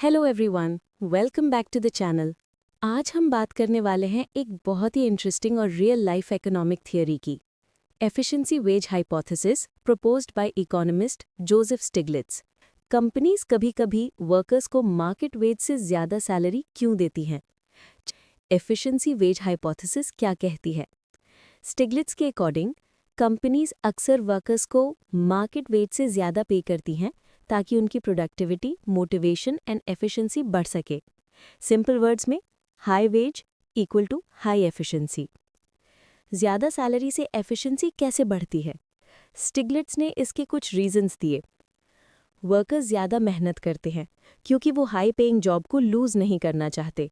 Hello everyone, welcome back to the channel. आज हम बात करने वाले हैं एक बहुत ही इंटरेस्टिंग और रियल लाइफ इकोनॉमिक थियरी की, efficiency wage hypothesis proposed by economist Joseph Stiglitz. Companies कभी-कभी वर्कर्स को मार्केट वेज से ज़्यादा सैलरी क्यों देती हैं? एफिशिएंसी वेज हाइपोथेसिस क्या कहती है? स्टिग्लिट्स के अकॉर्डिंग कंपनीज अक्सर वर्कर्स को मार्केट वेज से ज़्यादा पे करती हैं ताकि उनकी प्रोडक्टिविटी, मोटिवेशन एंड एफिशिएंसी बढ़ सके। सिंपल वर्ड्स में, high wage equal to high efficiency. ज़्यादा सैलरी से एफिशिएंसी कैसे बढ़ती है? स्टिग्लिट्स ने इसके कुछ रीजंस दिए। वर्कर्स ज़्यादा मेहनत करते हैं क्योंकि वो हाई पेइंग जॉब को लूज़ नहीं करना चाहते।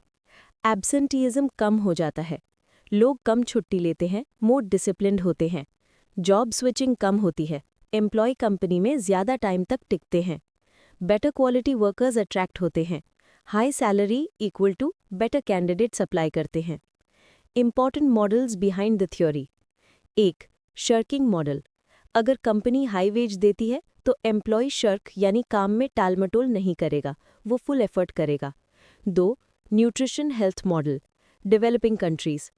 एब्सेंटीइज्म कम हो जाता है, लोग कम छुट्टी लेते हैं, मोर डिसिप्लिन्ड होते हैं। जॉब स्विचिंग कम होती है, एम्प्लॉय कंपनी में ज़्यादा टाइम तक टिकते हैं। बेटर क्वालिटी वर्कर्स अट्रैक्ट होते हैं। High salary equal to better candidate supply करते हैं। Important models behind the theory. 1. Shirking model. अगर कंपनी हाई वेज देती है तो एम्प्लॉय शर्क यानी काम में टालमटोल नहीं करेगा, वो फुल एफर्ट करेगा। 2. Nutrition health model. Developing countries,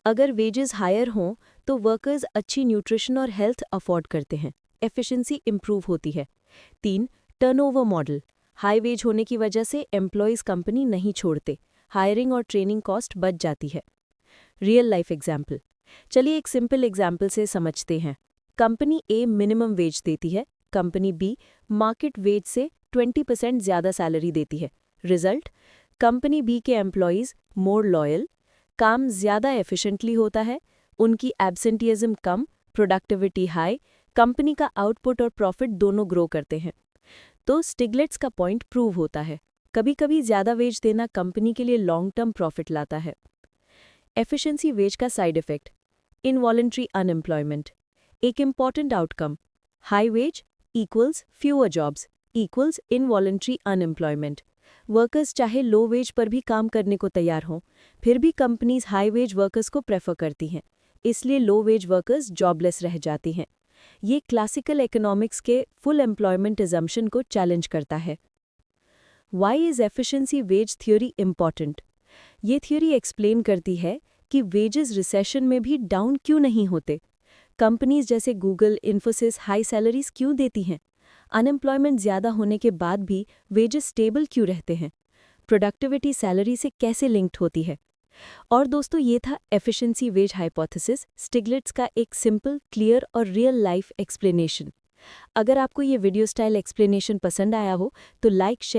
अगर वेजेस हायर हों तो वर्कर्स अच्छी न्यूट्रिशन और हेल्थ अफोर्ड करते हैं, एफिशिएंसी इंप्रूव होती है। 3. Turnover model. हाई वेज होने की वजह से एम्प्लॉयज़ कंपनी नहीं छोड़ते, हायरिंग और ट्रेनिंग कॉस्ट बच जाती है। Real life example. चलिए एक सिंपल एग्जाम्पल से समझते हैं। कंपनी ए मिनिमम वेज देती है, कंपनी बी मार्केट वेज से 20% ज़्यादा सैलरी देती है। रिजल्ट, कंपनी बी के एम्प्लॉयज़ मोर लॉयल, काम ज़्यादा एफिशिएंटली होता है, उनकी एब्सेंटीइज्म कम, प्रोडक्टिविटी हाई, कंपनी का आउटपुट और प्रॉफिट दोनों ग्रो करते हैं। तो स्टिग्लिट्स का पॉइंट प्रूव होता है, कभी-कभी ज़्यादा वेज देना कंपनी के लिए लॉन्ग टर्म प्रॉफिट लाता है। एफिशिएंसी वेज का साइड इफेक्ट, इनवॉलंटरी अनएम्प्लॉयमेंट। एक important outcome, high wage equals fewer jobs equals involuntary unemployment. Workers चाहे लो वेज पर भी काम करने को तैयार हों, फिर भी कंपनीज हाई वेज वर्कर्स को प्रेफर करती हैं, इसलिए लो वेज वर्कर्स जॉबलेस रह जाती हैं। ये क्लासिकल इकोनॉमिक्स के फुल एम्प्लॉयमेंट अजम्पशन को चैलेंज करता है। Why is efficiency wage theory important? ये थ्योरी एक्सप्लेन करती है कि वेजेस रिसेशन में भी डाउन क्यों नहीं होते। कंपनीज जैसे गूगल, इन्फोसिस हाई सैलरीज क्यों देती हैं? अनएम्प्लॉयमेंट ज़्यादा होने के बाद भी वेजेस स्टेबल क्यों रहते हैं? प्रोडक्टिविटी सैलरी से कैसे लिंक्ड होती है? और दोस्तों, ये था एफिशिएंसी वेज हाइपोथेसिस, स्टिग्लिट्स का एक सिंपल, क्लियर और रियल लाइफ एक्सप्लेनेशन। अगर आपको ये वीडियो स्टाइल एक्सप्लेनेशन पसंद आया हो तो लाइक, शेयर